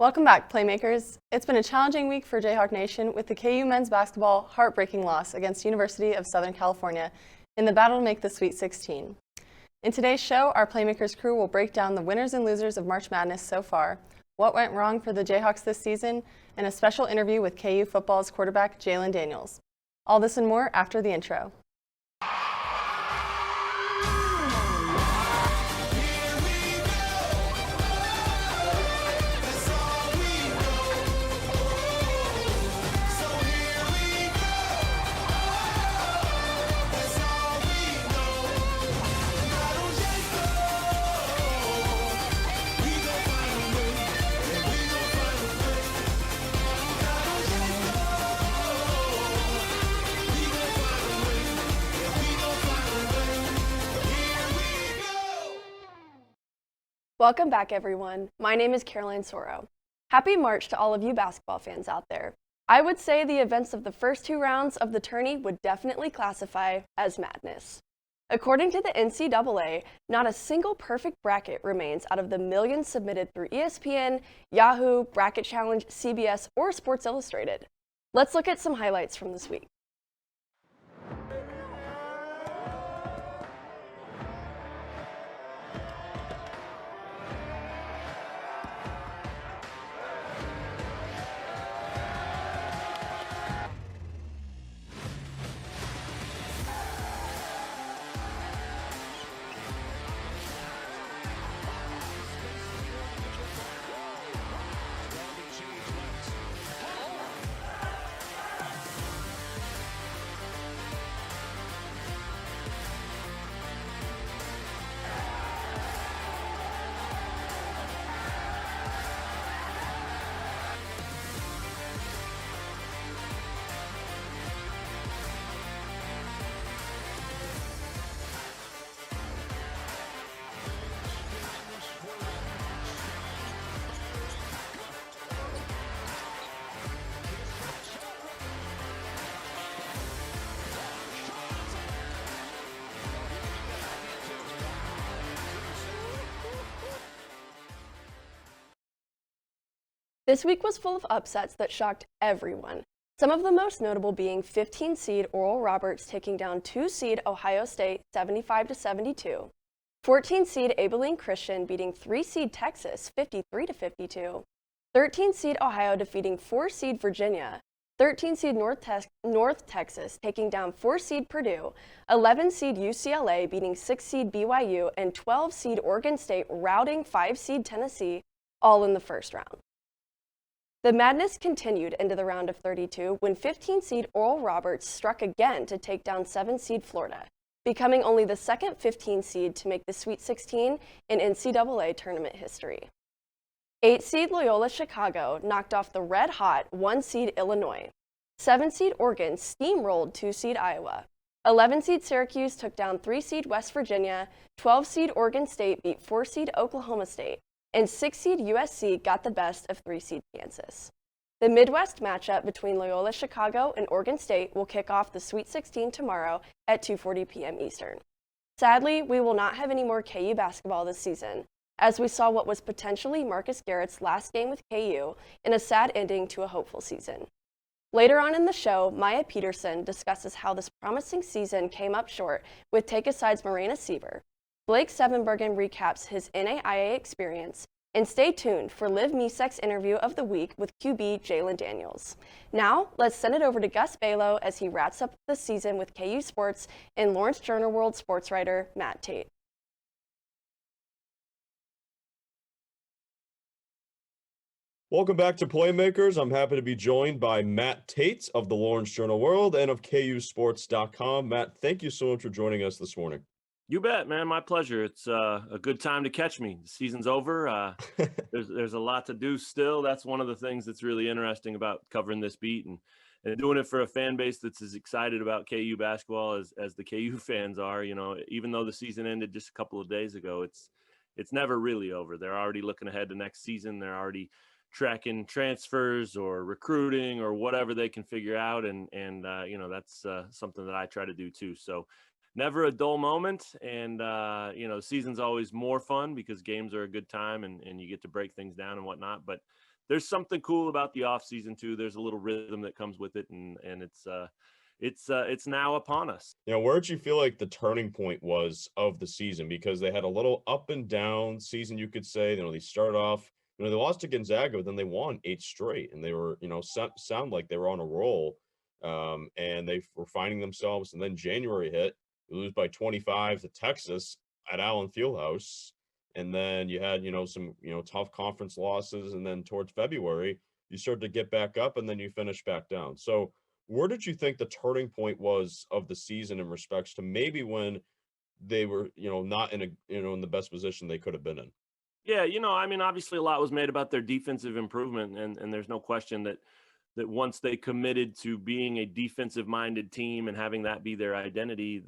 Welcome back, Playmakers. It's been a challenging week for Jayhawk Nation with the KU men's basketball heartbreaking loss against University of Southern California in the battle to make the Sweet 16. In today's show, our Playmakers crew will break down the winners and losers of March Madness so far, what went wrong for the Jayhawks this season, and a special interview with KU football's quarterback Jalen Daniels. All this and more after the intro. Welcome back, everyone. My name is Caroline Soro. Happy March to all of you basketball fans out there. I would say the events of the first two rounds of the tourney would definitely classify as madness. According to the NCAA, not a single perfect bracket remains out of the millions submitted through ESPN, Yahoo, Bracket Challenge, CBS, or Sports Illustrated. Let's look at some highlights from this week. This week was full of upsets that shocked everyone. Some of the most notable being 15 seed Oral Roberts taking down 2 seed Ohio State 75-72, 14 seed Abilene Christian beating 3 seed Texas 53-52, 13 seed Ohio defeating 4 seed Virginia, 13 seed North Texas taking down 4 seed Purdue, 11 seed UCLA beating 6 seed BYU, and 12 seed Oregon State routing 5 seed Tennessee, all in the first round. The madness continued into the round of 32 when 15 seed Oral Roberts struck again to take down 7 seed Florida, becoming only the second 15 seed to make the Sweet 16 in NCAA tournament history. 8 seed Loyola Chicago knocked off the red-hot 1 seed Illinois. 7 seed Oregon steamrolled 2 seed Iowa. 11 seed Syracuse took down 3 seed West Virginia. 12 seed Oregon State beat 4 seed Oklahoma State. And 6 seed USC got the best of 3 seed Kansas. The Midwest matchup between Loyola Chicago and Oregon State will kick off the Sweet 16 tomorrow at 2:40 p.m. Eastern. Sadly, we will not have any more KU basketball this season, as we saw what was potentially Marcus Garrett's last game with KU in a sad ending to a hopeful season. Later on in the show, Maya Peterson discusses how this promising season came up short with Take a Side's Marina Siever. Blake Sevenbergen recaps his NAIA experience, and stay tuned for Liv Misek's interview of the week with QB Jalen Daniels. Now, let's send it over to Gus Balow as he wraps up the season with KU Sports and Lawrence Journal World sports writer Matt Tate. Welcome back to Playmakers. I'm happy to be joined by Matt Tate of the Lawrence Journal World and of KUSports.com. Matt, thank you so much for joining us this morning. You bet, man. My pleasure. It's a good time to catch me. The season's over. There's a lot to do still. That's one of the things that's really interesting about covering this beat and doing it for a fan base that's as excited about KU basketball as the KU fans are. You know, even though the season ended just a couple of days ago, it's never really over. They're already looking ahead to next season. They're already tracking transfers or recruiting or whatever they can figure out. And you know, that's something that I try to do too. So never a dull moment. And, you know, the season's always more fun because games are a good time and you get to break things down and whatnot. But there's something cool about the off season too. There's a little rhythm that comes with it, and it's now upon us. Where did you feel like the turning point was of the season? Because they had a little up and down season, you could say. They started off, they lost to Gonzaga, but then they won 8 straight, and they were, sound like they were on a roll. And they were finding themselves, and then January hit. You lose by 25 to Texas at Allen Fieldhouse. And then you had, some, tough conference losses. And then towards February, you start to get back up, and then you finish back down. So where did you think the turning point was of the season in respects to maybe when they were, not in in the best position they could have been in? Yeah, I mean, obviously a lot was made about their defensive improvement, and there's no question that once they committed to being a defensive-minded team and having that be their identity,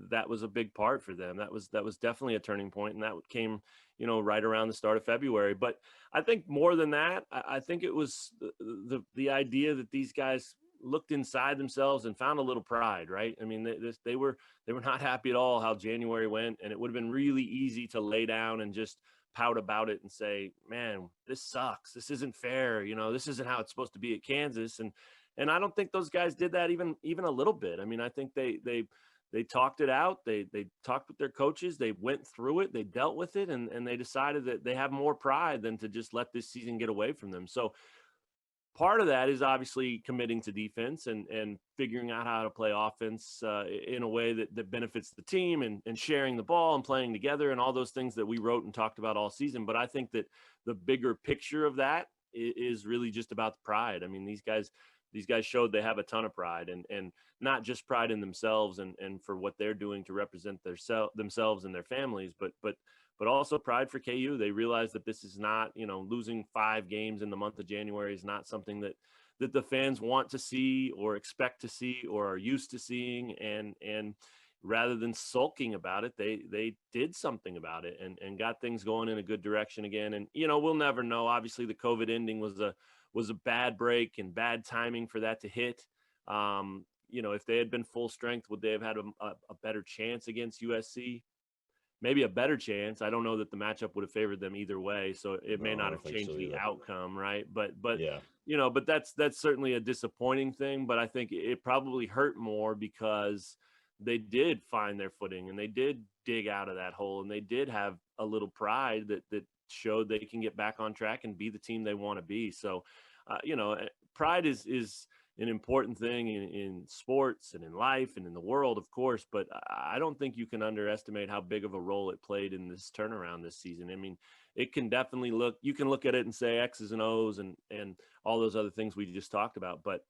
that was a big part for them. That was definitely a turning point, and that came, right around the start of February. But I think more than that, I think it was the idea that these guys looked inside themselves and found a little pride, right? I mean, they were not happy at all how January went, and it would have been really easy to lay down and just pout about it and say, man, this sucks. This isn't fair. This isn't how it's supposed to be at Kansas. And I don't think those guys did that even a little bit. I mean, I think they talked it out. They talked with their coaches. They went through it. They dealt with it, and they decided that they have more pride than to just let this season get away from them. So part of that is obviously committing to defense and figuring out how to play offense in a way that benefits the team and sharing the ball and playing together and all those things that we wrote and talked about all season. But I think that the bigger picture of that is really just about the pride. I mean, these guys showed they have a ton of pride, and not just pride in themselves and for what they're doing to represent themselves and their families, but also pride for KU. They realize that this is not, losing 5 games in the month of January is not something that the fans want to see or expect to see or are used to seeing. And rather than sulking about it, they did something about it and got things going in a good direction again. And, we'll never know. Obviously, the COVID ending was a bad break and bad timing for that to hit. If they had been full strength, would they have had a better chance against USC? Maybe a better chance. I don't know that the matchup would have favored them either way, so it may not have changed the outcome, right? But yeah, but that's certainly a disappointing thing. But I think it probably hurt more because they did find their footing and they did dig out of that hole, and they did have a little pride that showed they can get back on track and be the team they want to be. So, pride is an important thing in sports and in life and in the world, of course, but I don't think you can underestimate how big of a role it played in this turnaround this season. I mean, it can definitely you can look at it and say X's and O's and all those other things we just talked about, but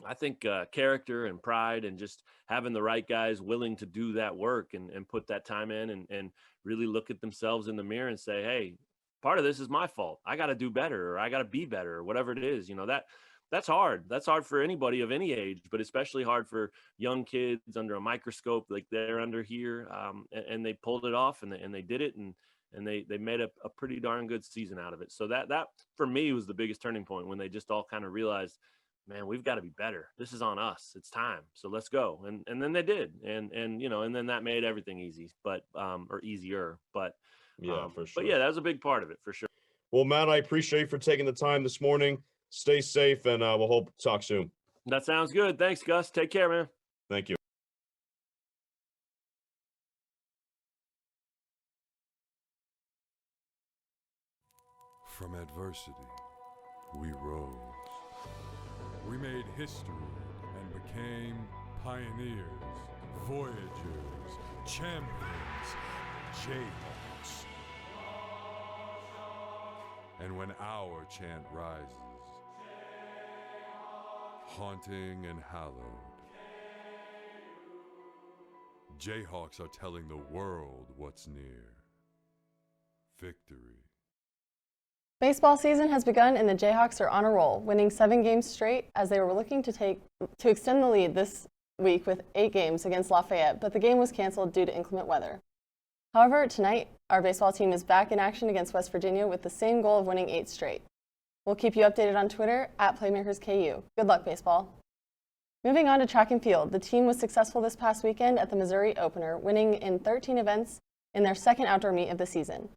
I think character and pride and just having the right guys willing to do that work and put that time in and really look at themselves in the mirror and say, hey, part of this is my fault. I got to do better, or I got to be better, or whatever it is. That's hard. That's hard for anybody of any age, but especially hard for young kids under a microscope like they're under here. And they pulled it off, and they did it, and they made a pretty darn good season out of it. So that for me was the biggest turning point, when they just all kind of realized, man, we've got to be better. This is on us. It's time. So let's go. And then they did. And then that made everything easy, or easier. But yeah, for sure. But yeah, that was a big part of it for sure. Well, Matt, I appreciate you for taking the time this morning. Stay safe, and we'll hope to talk soon. That sounds good. Thanks, Gus. Take care, man. Thank you. From adversity, we rose. We made history and became pioneers, voyagers, champions, Jayhawks. And when our chant rises, haunting and hallowed, Jayhawks are telling the world what's near. Victory. Baseball season has begun and the Jayhawks are on a roll, winning 7 games straight as they were looking to extend the lead this week with 8 games against Lafayette, but the game was canceled due to inclement weather. However, tonight, our baseball team is back in action against West Virginia with the same goal of winning 8 straight. We'll keep you updated on Twitter at PlaymakersKU. Good luck, baseball. Moving on to track and field, the team was successful this past weekend at the Missouri Opener, winning in 13 events in their second outdoor meet of the season.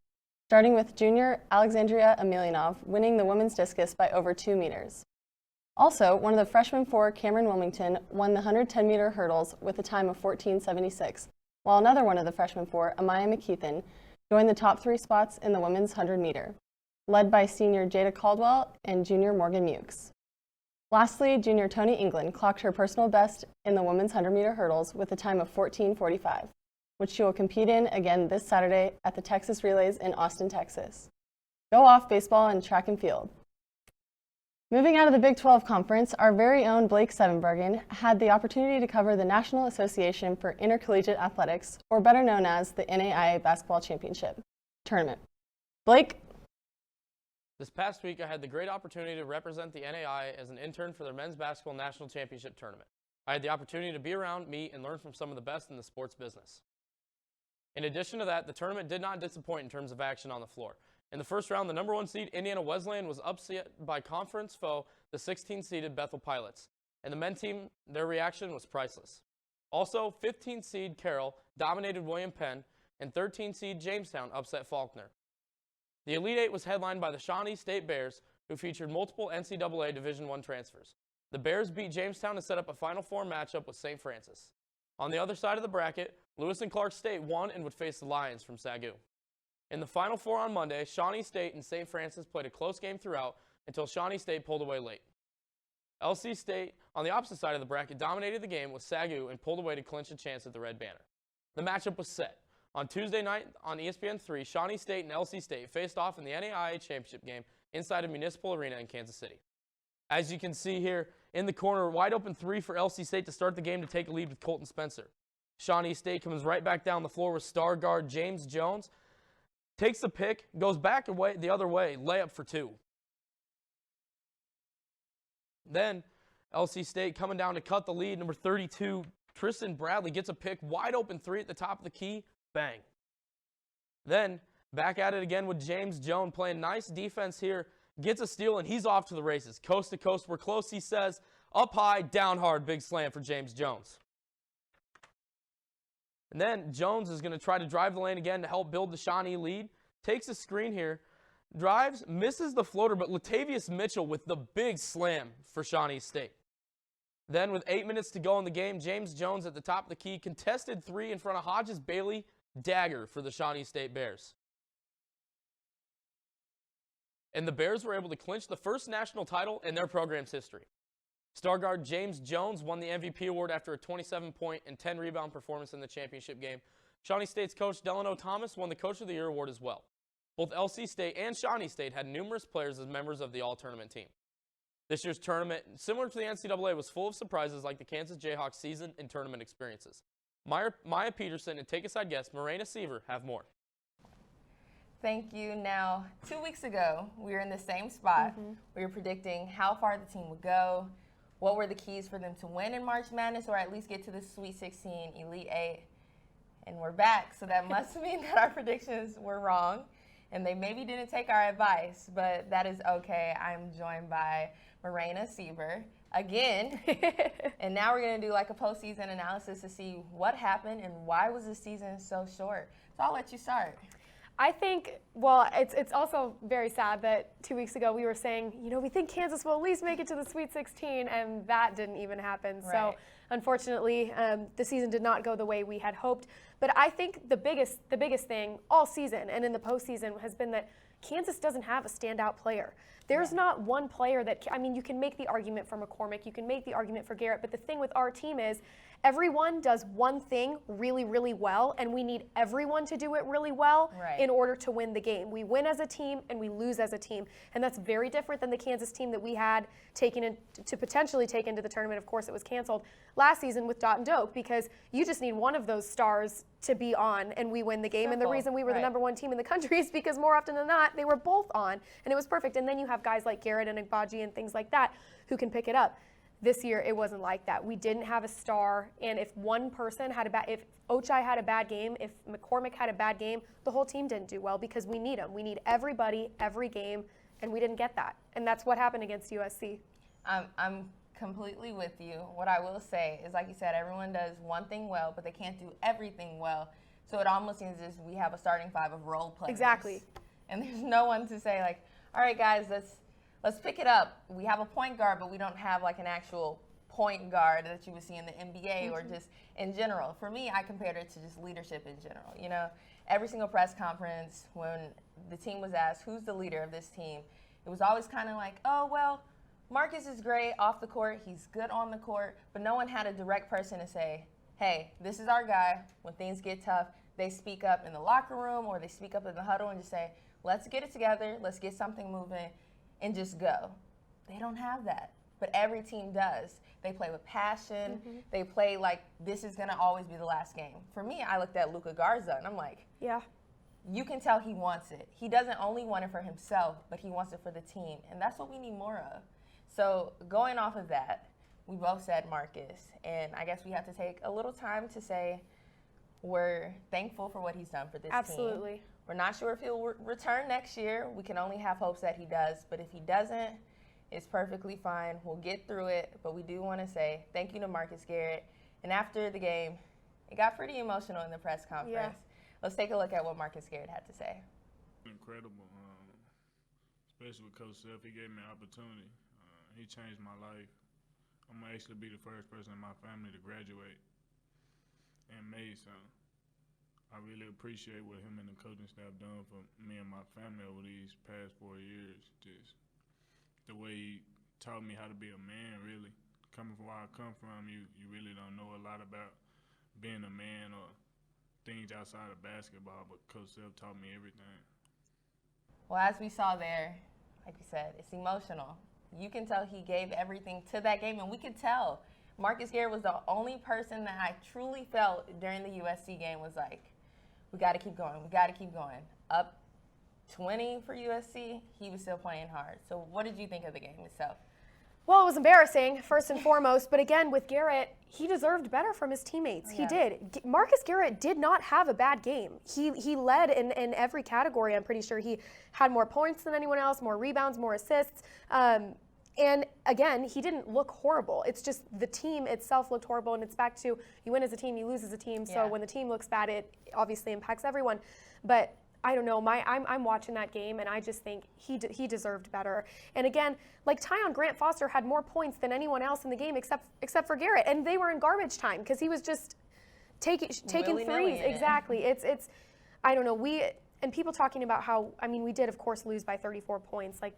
starting with junior Alexandria Emelianov winning the women's discus by over 2 meters. Also, one of the freshman 4, Cameron Wilmington, won the 110-meter hurdles with a time of 14:76, while another one of the freshman 4, Amaya McKeithen, joined the top 3 spots in the women's 100-meter, led by senior Jada Caldwell and junior Morgan Mukes. Lastly, junior Tony England clocked her personal best in the women's 100-meter hurdles with a time of 14:45, which she will compete in again this Saturday at the Texas Relays in Austin, Texas. Go off baseball and track and field. Moving out of the Big 12 Conference, our very own Blake Sevenbergen had the opportunity to cover the National Association for Intercollegiate Athletics, or better known as the NAIA Basketball Championship tournament. Blake? This past week, I had the great opportunity to represent the NAIA as an intern for their men's basketball national championship tournament. I had the opportunity to be around, meet, and learn from some of the best in the sports business. In addition to that, the tournament did not disappoint in terms of action on the floor. In the first round, the number 1 seed, Indiana Wesleyan, was upset by conference foe, the 16-seeded Bethel Pilots. And the men team, their reaction was priceless. Also, 15-seed Carroll dominated William Penn, and 13-seed Jamestown upset Faulkner. The Elite Eight was headlined by the Shawnee State Bears, who featured multiple NCAA Division I transfers. The Bears beat Jamestown to set up a Final Four matchup with St. Francis. On the other side of the bracket, Lewis and Clark State won and would face the Lions from Sagu. In the Final Four on Monday, Shawnee State and St. Francis played a close game throughout until Shawnee State pulled away late. LC State, on the opposite side of the bracket, dominated the game with Sagu and pulled away to clinch a chance at the Red Banner. The matchup was set. On Tuesday night on ESPN3, Shawnee State and LC State faced off in the NAIA championship game inside a Municipal Arena in Kansas City. As you can see here in the corner, wide open 3 for LC State to start the game to take a lead with Colton Spencer. Shawnee State comes right back down the floor with star guard James Jones. Takes the pick, goes back away the other way, layup for 2. Then LC State coming down to cut the lead. Number 32, Tristan Bradley gets a pick, wide open 3 at the top of the key, bang. Then back at it again with James Jones playing nice defense here, gets a steal, and he's off to the races. Coast to coast, we're close, he says. Up high, down hard, big slam for James Jones. And then Jones is going to try to drive the lane again to help build the Shawnee lead. Takes a screen here, drives, misses the floater, but Latavius Mitchell with the big slam for Shawnee State. Then with 8 minutes to go in the game, James Jones at the top of the key, contested 3 in front of Hodges Bailey, dagger for the Shawnee State Bears. And the Bears were able to clinch the first national title in their program's history. Star guard James Jones won the MVP award after a 27-point and 10-rebound performance in the championship game. Shawnee State's coach Delano Thomas won the Coach of the Year award as well. Both LC State and Shawnee State had numerous players as members of the all-tournament team. This year's tournament, similar to the NCAA, was full of surprises like the Kansas Jayhawks season and tournament experiences. Maya Peterson and take-a-side guest Morena Seaver have more. Thank you. Now, 2 weeks ago, we were in the same spot. We were predicting how far the team would go, what were the keys for them to win in March Madness or at least get to the Sweet 16, Elite 8, and we're back. So that must mean that our predictions were wrong, and they maybe didn't take our advice, but that is okay. I'm joined by Morena Seaver again, and now we're going to do like a postseason analysis to see what happened and why was the season so short. So I'll let you start. I think, well, it's also very sad that 2 weeks ago we were saying, you know, we think Kansas will at least make it to the Sweet 16, and that didn't even happen. Right. So unfortunately, the season did not go the way we had hoped. But I think the biggest thing all season and in the postseason has been that Kansas doesn't have a standout player. There's not one player that, I mean, you can make the argument for McCormick, you can make the argument for Garrett, but the thing with our team is everyone does one thing really, really well, and we need everyone to do it really well in order to win the game. We win as a team and we lose as a team, and that's very different than the Kansas team that we had taken in, to potentially take into the tournament. Of course, it was canceled last season with Dot and Doak because you just need one of those stars to be on and we win the game. And the reason we were the number 1 team in the country is because more often than not, they were both on, and it was perfect. And then you have guys like Garrett and Agbaji and things like that who can pick it up. This year, it wasn't like that. We didn't have a star, and if one person had if Ochai had a bad game, if McCormick had a bad game, the whole team didn't do well because we need them. We need everybody, every game, and we didn't get that. And that's what happened against USC. I'm completely with you. What I will say is, like you said, everyone does one thing well, but they can't do everything well. So it almost seems as we have a starting 5 of role players. Exactly. and there's no one to say like, all right, guys, let's pick it up. We have a point guard, but we don't have like an actual point guard that you would see in the NBA or just in general. For me, I compared it to just leadership in general. You know, every single press conference when the team was asked, who's the leader of this team, it was always kind of like, oh, well, Marcus is great off the court. He's good on the court. But no one had a direct person to say, hey, this is our guy. When things get tough, they speak up in the locker room or they speak up in the huddle and just say, let's get it together. Let's get something moving and just go. They don't have that. But every team does. They play with passion. They play like this is going to always be the last game. For me, I looked at Luka Garza and I'm like, Yeah. you can tell he wants it. He doesn't only want it for himself, but he wants it for the team. And that's what we need more of. So going off of that, we both said Marcus. And I guess we have to take a little time to say we're thankful for what he's done for this team. Absolutely. We're not sure if he'll return next year. We can only have hopes that he does. But if he doesn't, it's perfectly fine. We'll get through it. But we do want to say thank you to Marcus Garrett. And after the game, it got pretty emotional in the press conference. Yeah. Let's take a look at what Marcus Garrett had to say. Incredible, especially with Coach Self. He gave me an opportunity. He changed my life. I'm going to actually be the first person in my family to graduate in May, so I really appreciate what him and the coaching staff done for me and my family over these past 4 years. Just the way he taught me how to be a man, really. Coming from where I come from, you really don't know a lot about being a man or things outside of basketball, but Coach Self taught me everything. Well, as we saw there, like you said, it's emotional. You can tell he gave everything to that game, and we could tell. Marcus Garrett was the only person that I truly felt during the USC game was like, we got to keep going. We got to keep going. Up 20 for USC, he was still playing hard. So what did you think of the game itself? Well, it was embarrassing, first and foremost. But again, with Garrett, he deserved better from his teammates. He did. Marcus Garrett did not have a bad game. He led in every category. I'm pretty sure he had more points than anyone else, more rebounds, more assists. And again, he didn't look horrible. It's just the team itself looked horrible. And it's back to you win as a team, you lose as a team. So when the team looks bad, it obviously impacts everyone. But I don't know. I'm watching that game, and I just think he deserved better. And again, like Tyon Grant Foster had more points than anyone else in the game except for Garrett, and they were in garbage time because he was just taking threes. Exactly. It's I don't know. And people talking about how we did of course lose by 34 points. Like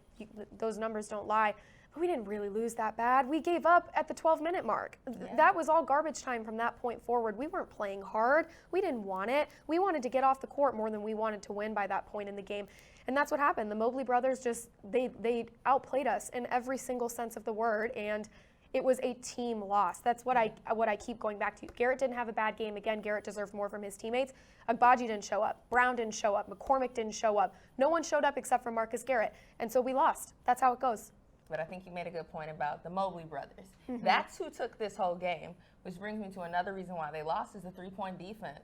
those numbers don't lie. But we didn't really lose that bad. We gave up at the 12-minute mark. That was all garbage time from that point forward. We weren't playing hard. We didn't want it. We wanted to get off the court more than we wanted to win by that point in the game. And that's what happened. The Mobley brothers they outplayed us in every single sense of the word, and it was a team loss. That's what I keep going back to. Garrett didn't have a bad game. Again, Garrett deserved more from his teammates. Agbaji didn't show up. Brown didn't show up. McCormick didn't show up. No one showed up except for Marcus Garrett. And so we lost. That's how it goes. But I think you made a good point about the Mobley brothers. That's who took this whole game, which brings me to another reason why they lost is the three-point defense.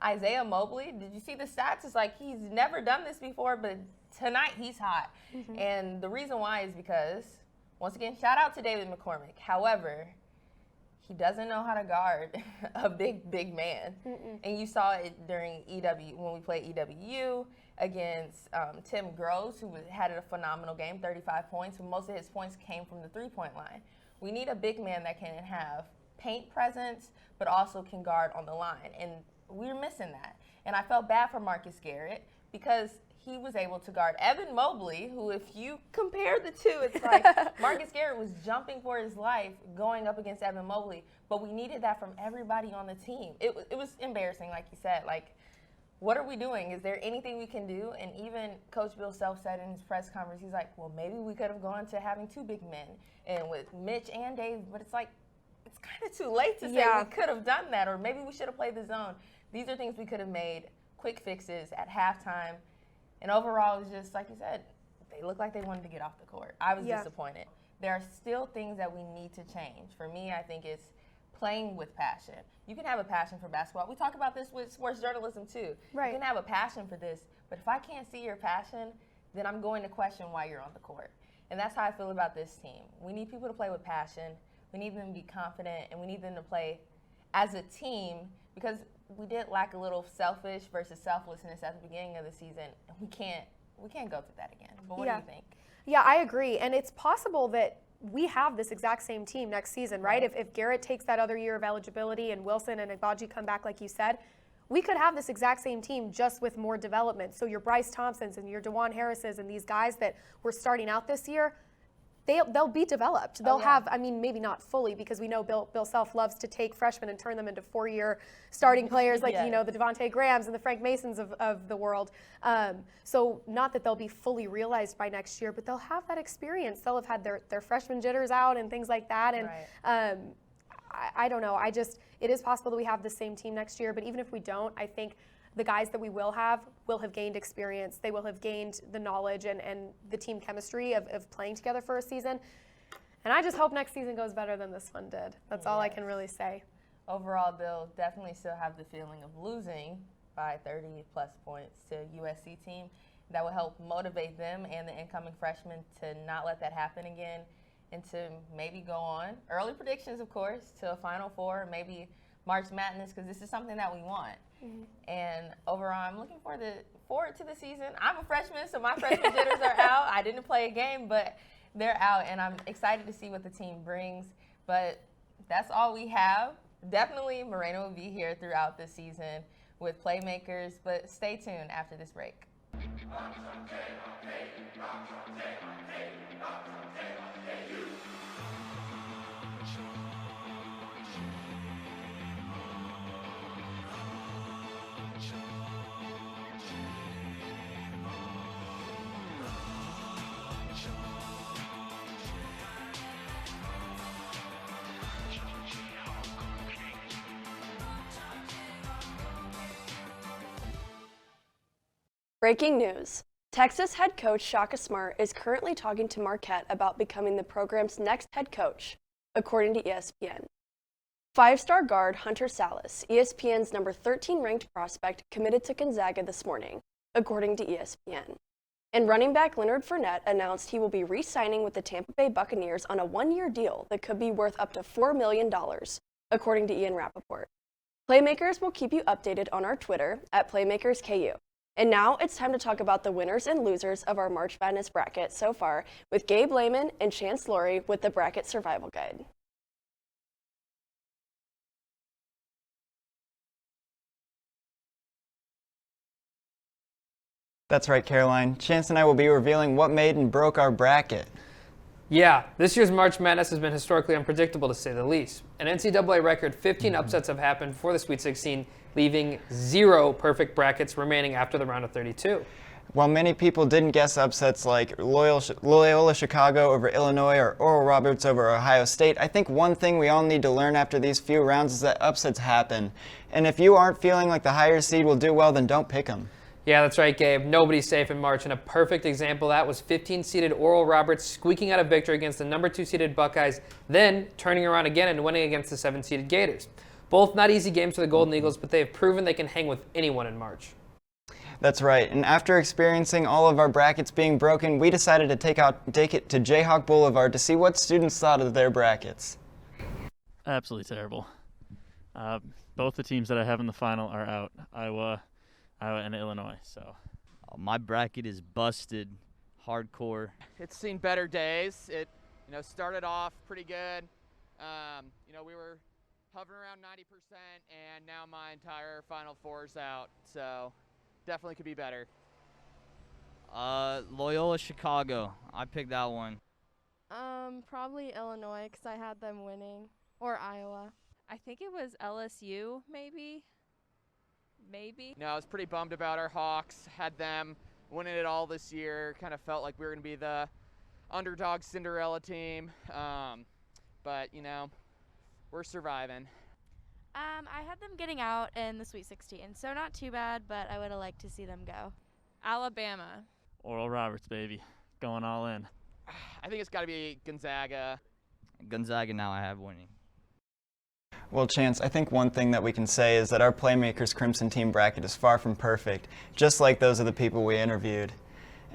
Isaiah Mobley, did you see the stats? It's like he's never done this before, but tonight he's hot. And the reason why is because, once again, shout out to David McCormick. However, he doesn't know how to guard a big man. And you saw it during when we played EWU against Tim Groves, who had a phenomenal game, 35 points, but most of his points came from the three-point line. We need a big man that can have paint presence, but also can guard on the line. And we're missing that. And I felt bad for Marcus Garrett because he was able to guard Evan Mobley, who if you compare the two, it's like Marcus Garrett was jumping for his life going up against Evan Mobley, but we needed that from everybody on the team. It was embarrassing, like you said. Like, what are we doing? Is there anything we can do? And even Coach Bill Self said in his press conference, he's like, well, maybe we could have gone to having two big men and with Mitch and Dave, but it's like, it's kind of too late to say we could have done that, or maybe we should have played the zone. These are things we could have made quick fixes at halftime. And overall, it was just, like you said, they looked like they wanted to get off the court. I was disappointed. There are still things that we need to change. For me, I think it's playing with passion. You can have a passion for basketball. We talk about this with sports journalism too. Right. You can have a passion for this, but if I can't see your passion, then I'm going to question why you're on the court. And that's how I feel about this team. We need people to play with passion. We need them to be confident, and we need them to play as a team because we did lack a little selfish versus selflessness at the beginning of the season. We can't we can't go through that again. But what Yeah. do you think? Yeah, I agree. And it's possible that we have this exact same team next season, right? If Garrett takes that other year of eligibility and Wilson and Agbaji come back, like you said, we could have this exact same team just with more development. So your Bryce Thompsons and your DeJuan Harrises and these guys that were starting out this year, they'll be developed. They'll have, I mean, maybe not fully, because we know Bill Self loves to take freshmen and turn them into 4-year starting players, like, you know, the Devontae Grahams and the Frank Masons of the world. So not that they'll be fully realized by next year, but they'll have that experience. They'll have had their freshman jitters out and things like that. And I don't know. It is possible that we have the same team next year, but even if we don't, I think the guys that we will have gained experience. They will have gained the knowledge and the team chemistry of playing together for a season. And I just hope next season goes better than this one did. That's all I can really say. Overall, they'll definitely still have the feeling of losing by 30-plus points to a USC team. That will help motivate them and the incoming freshmen to not let that happen again and to maybe go on. Early predictions, of course, to a Final Four, maybe March Madness, because this is something that we want. And overall, I'm looking forward to the season. I'm a freshman, so my freshman jitters are out. I didn't play a game, but they're out, and I'm excited to see what the team brings. But that's all we have. Definitely, Moreno will be here throughout the season with Playmakers, but stay tuned after this break. Breaking news. Texas head coach Shaka Smart is currently talking to Marquette about becoming the program's next head coach, according to ESPN. Five-star guard Hunter Salas, ESPN's number 13 ranked prospect, committed to Gonzaga this morning, according to ESPN. And running back Leonard Fournette announced he will be re-signing with the Tampa Bay Buccaneers on a 1-year deal that could be worth up to $4 million, according to Ian Rappaport. Playmakers will keep you updated on our Twitter at PlaymakersKU. And now it's time to talk about the winners and losers of our March Madness bracket so far with Gabe Lehman and Chance Laurie with the Bracket Survival Guide. That's right, Caroline. Chance and I will be revealing what made and broke our bracket. Yeah, this year's March Madness has been historically unpredictable, to say the least. An NCAA record 15 upsets have happened before the Sweet 16, leaving 0 perfect brackets remaining after the round of 32. While many people didn't guess upsets like Loyola Chicago over Illinois or Oral Roberts over Ohio State, I think one thing we all need to learn after these few rounds is that upsets happen. And if you aren't feeling like the higher seed will do well, then don't pick them. Yeah, that's right, Gabe. Nobody's safe in March, and a perfect example of that was 15-seeded Oral Roberts squeaking out a victory against the number 2-seeded Buckeyes, then turning around again and winning against the 7-seeded Gators. Both not easy games for the Golden Eagles, but they have proven they can hang with anyone in March. That's right, and after experiencing all of our brackets being broken, we decided to take it to Jayhawk Boulevard to see what students thought of their brackets. Absolutely terrible. Both the teams that I have in the final are out. Iowa and Illinois. So my bracket is busted, hardcore. It's seen better days. It, started off pretty good. We were hovering around 90%, and now my entire Final Four's out. So definitely could be better. Loyola Chicago. I picked that one. Probably Illinois because I had them winning, or Iowa. I think it was LSU, maybe. No, I was pretty bummed about our Hawks. Had them winning it all this year. Kind of felt like we were going to be the underdog Cinderella team. But, we're surviving. I had them getting out in the Sweet 16, so not too bad, but I would have liked to see them go. Alabama. Oral Roberts, baby. Going all in. I think it's got to be Gonzaga. Gonzaga now I have winning. Well, Chance, I think one thing that we can say is that our Playmakers Crimson Team bracket is far from perfect, just like those of the people we interviewed.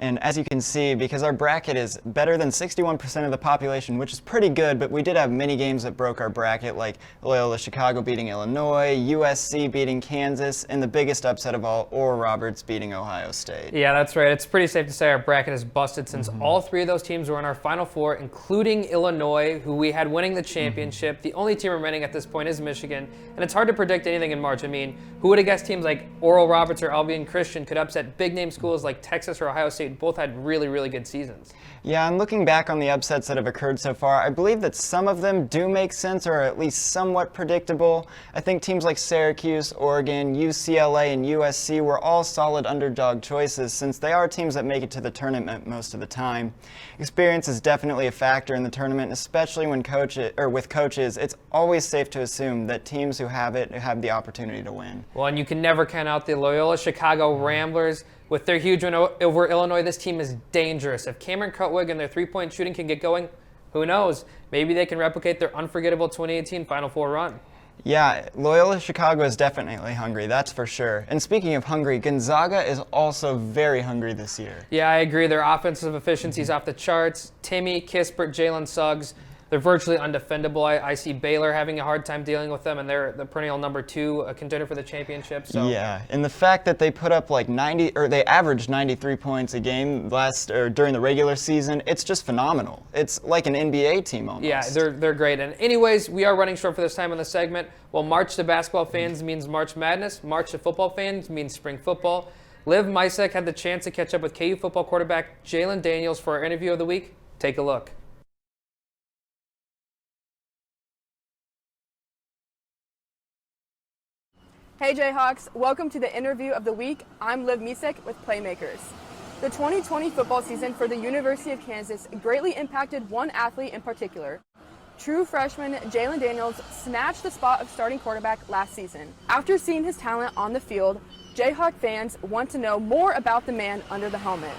And as you can see, because our bracket is better than 61% of the population, which is pretty good, but we did have many games that broke our bracket, like Loyola Chicago beating Illinois, USC beating Kansas, and the biggest upset of all, Oral Roberts beating Ohio State. Yeah, that's right. It's pretty safe to say our bracket is busted since all three of those teams were in our Final Four, including Illinois, who we had winning the championship. The only team remaining at this point is Michigan, and it's hard to predict anything in March. I mean, who would have guessed teams like Oral Roberts or Albion Christian could upset big-name schools like Texas or Ohio State? Both had really, really good seasons. Yeah, and looking back on the upsets that have occurred so far, I believe that some of them do make sense or are at least somewhat predictable. I think teams like Syracuse, Oregon, UCLA, and USC were all solid underdog choices since they are teams that make it to the tournament most of the time. Experience is definitely a factor in the tournament, especially when with coaches. It's always safe to assume that teams who have it have the opportunity to win. Well, and you can never count out the Loyola Chicago Ramblers. With their huge win over Illinois, this team is dangerous. If Cameron Krutwig and their three-point shooting can get going, who knows? Maybe they can replicate their unforgettable 2018 Final Four run. Yeah, Loyola Chicago is definitely hungry, that's for sure. And speaking of hungry, Gonzaga is also very hungry this year. Yeah, I agree. Their offensive efficiency is off the charts. Timmy, Kispert, Jalen Suggs, they're virtually undefendable. I see Baylor having a hard time dealing with them, and they're the perennial number 2 contender for the championship. So. Yeah, and the fact that they put up like they averaged 93 points a game during the regular season, it's just phenomenal. It's like an NBA team almost. Yeah, they're great. And anyways, we are running short for this time on the segment. Well, March to basketball fans means March Madness. March to football fans means spring football. Liv Misek had the chance to catch up with KU football quarterback Jalen Daniels for our interview of the week. Take a look. Hey Jayhawks, welcome to the interview of the week. I'm Liv Misek with Playmakers. The 2020 football season for the University of Kansas greatly impacted one athlete in particular. True freshman Jalen Daniels snatched the spot of starting quarterback last season. After seeing his talent on the field, Jayhawk fans want to know more about the man under the helmet.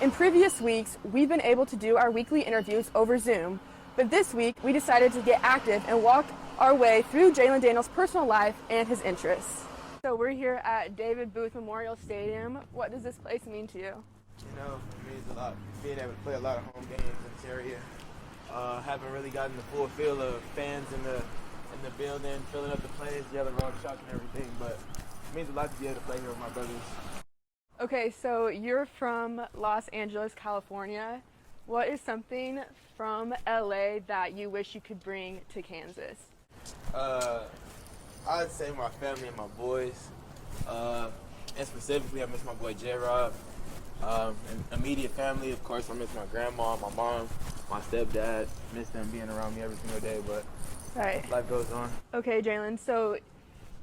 In previous weeks, we've been able to do our weekly interviews over Zoom, but this week we decided to get active and walk our way through Jalen Daniels' personal life and his interests. So we're here at David Booth Memorial Stadium. What does this place mean to you? You know, it means a lot. Being able to play a lot of home games in this area. Haven't really gotten the full feel of fans in the building, filling up the place, yelling rock chalk and everything, but it means a lot to be able to play here with my brothers. Okay, so you're from Los Angeles, California. What is something from LA that you wish you could bring to Kansas? I'd say my family and my boys. And specifically, I miss my boy J-Rob. And immediate family, of course, I miss my grandma, my mom, my stepdad. Miss them being around me every single day, but life goes on. Okay, Jalen, so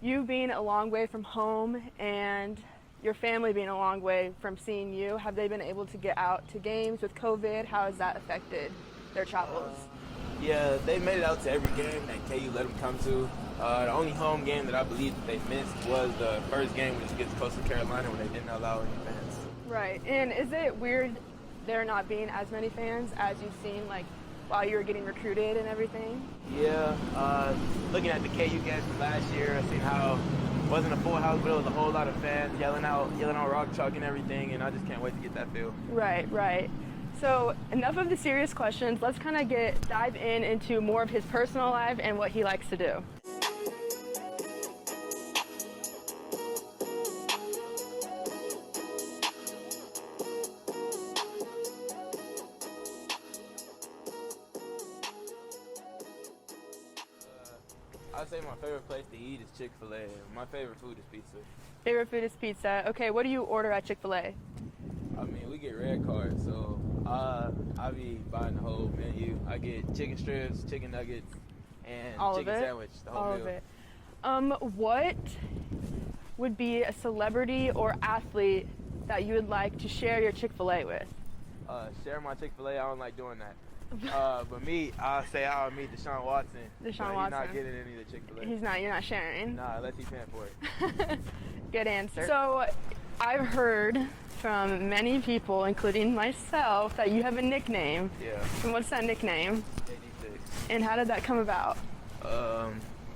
you being a long way from home and your family being a long way from seeing you, have they been able to get out to games with COVID? How has that affected their travels? Yeah, they made it out to every game that KU let them come to. The only home game that I believe that they missed was the first game, which was against Coastal Carolina, when they didn't allow any fans. Right, and is it weird there not being as many fans as you've seen, like, while you were getting recruited and everything? Yeah, looking at the KU games from last year, I seen how it wasn't a full house, but it was a whole lot of fans yelling out rock chalk and everything, and I just can't wait to get that feel. Right. So enough of the serious questions. Let's kind of dive into more of his personal life and what he likes to do. I'd say my favorite place to eat is Chick-fil-A. My favorite food is pizza. Favorite food is pizza. Okay, what do you order at Chick-fil-A? I mean, we get red cards, so I be buying the whole menu. I get chicken strips, chicken nuggets, and chicken sandwich, the whole meal. All of it. What would be a celebrity or athlete that you would like to share your Chick-fil-A with? Share my Chick-fil-A, I don't like doing that. But me, I'll say I'll meet Deshaun Watson. He's not getting any of the Chick-fil-A. You're not sharing? Nah, unless he's paying for it. Good answer. So I've heard from many people, including myself, that you have a nickname. Yeah. And what's that nickname? 86. And how did that come about?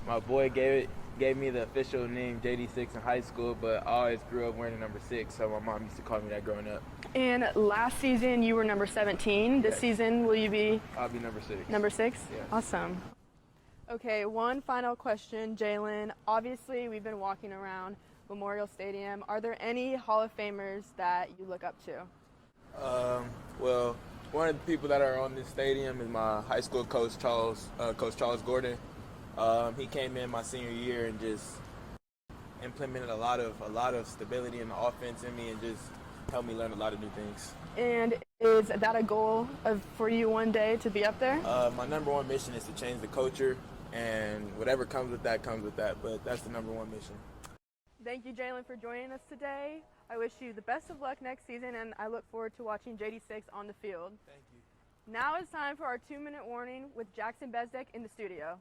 My boy gave it gave me the official name JD6 in high school, but I always grew up wearing the number 6, so my mom used to call me that growing up. And last season you were number 17. This Yes. season will you be? I'll be number 6. Number 6? Yes. Awesome. Okay, one final question, Jalen. Obviously, we've been walking around Memorial Stadium. Are there any Hall of Famers that you look up to? Well, one of the people that are on this stadium is my high school coach, Coach Charles Gordon. He came in my senior year and just implemented a lot of stability in the offense in me and just helped me learn a lot of new things. And is that a goal for you one day to be up there? My number one mission is to change the culture, and whatever comes with that, but that's the number one mission. Thank you, Jalen, for joining us today. I wish you the best of luck next season, and I look forward to watching JD6 on the field. Thank you. Now it's time for our 2-minute warning with Jackson Bezdek in the studio.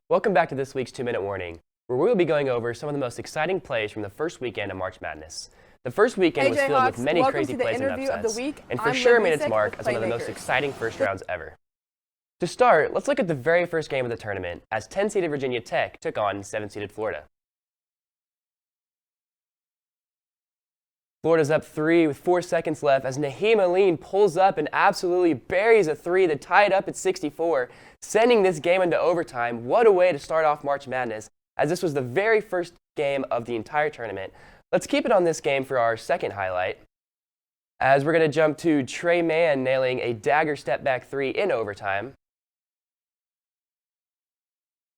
Welcome back to this week's 2-Minute Warning, where we will be going over some of the most exciting plays from the first weekend of March Madness. The first weekend was filled with many crazy plays and upsets, and for sure made its mark as one of the most exciting first rounds ever. To start, let's look at the very first game of the tournament, as 10-seeded Virginia Tech took on 7-seeded Florida. Florida's up 3 with 4 seconds left as Naheem Aline pulls up and absolutely buries a 3 to tie it up at 64, sending this game into overtime. What a way to start off March Madness, as this was the very first game of the entire tournament. Let's keep it on this game for our second highlight, as we're going to jump to Trey Mann nailing a dagger step back 3 in overtime.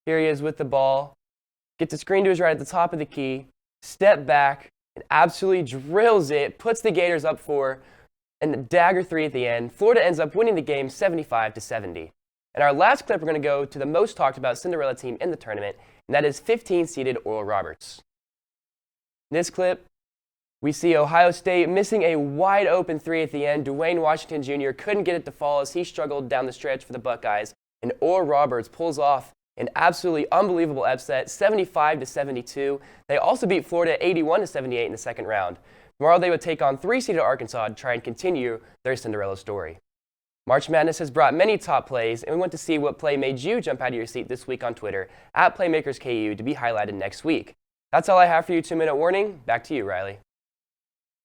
Here he is with the ball, gets a screen to his right at the top of the key, step back, and absolutely drills it, puts the Gators up 4, and the dagger 3 at the end. Florida ends up winning the game 75-70. And our last clip, we're going to go to the most talked about Cinderella team in the tournament, and that is 15-seeded Oral Roberts. In this clip, we see Ohio State missing a wide open 3 at the end. Dwayne Washington Jr. couldn't get it to fall as he struggled down the stretch for the Buckeyes, and Oral Roberts pulls off an absolutely unbelievable upset, 75-72. They also beat Florida 81-78 in the second round. Tomorrow they would take on 3-seeded Arkansas to try and continue their Cinderella story. March Madness has brought many top plays, and we want to see what play made you jump out of your seat this week on Twitter at PlaymakersKU to be highlighted next week. That's all I have for you. 2-Minute Warning. Back to you, Riley.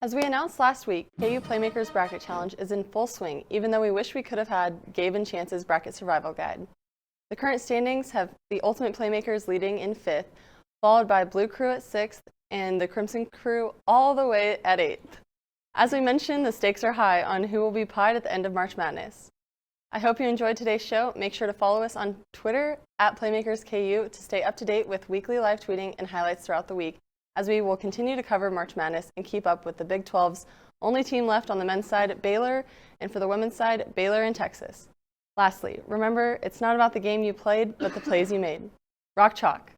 As we announced last week, KU Playmakers Bracket Challenge is in full swing, even though we wish we could have had Gabe and Chance's Bracket Survival Guide. The current standings have the Ultimate Playmakers leading in 5th, followed by Blue Crew at 6th, and the Crimson Crew all the way at 8th. As we mentioned, the stakes are high on who will be pied at the end of March Madness. I hope you enjoyed today's show. Make sure to follow us on Twitter at PlaymakersKU to stay up to date with weekly live tweeting and highlights throughout the week, as we will continue to cover March Madness and keep up with the Big 12's only team left on the men's side, Baylor, and for the women's side, Baylor and Texas. Lastly, remember, it's not about the game you played, but the plays you made. Rock Chalk.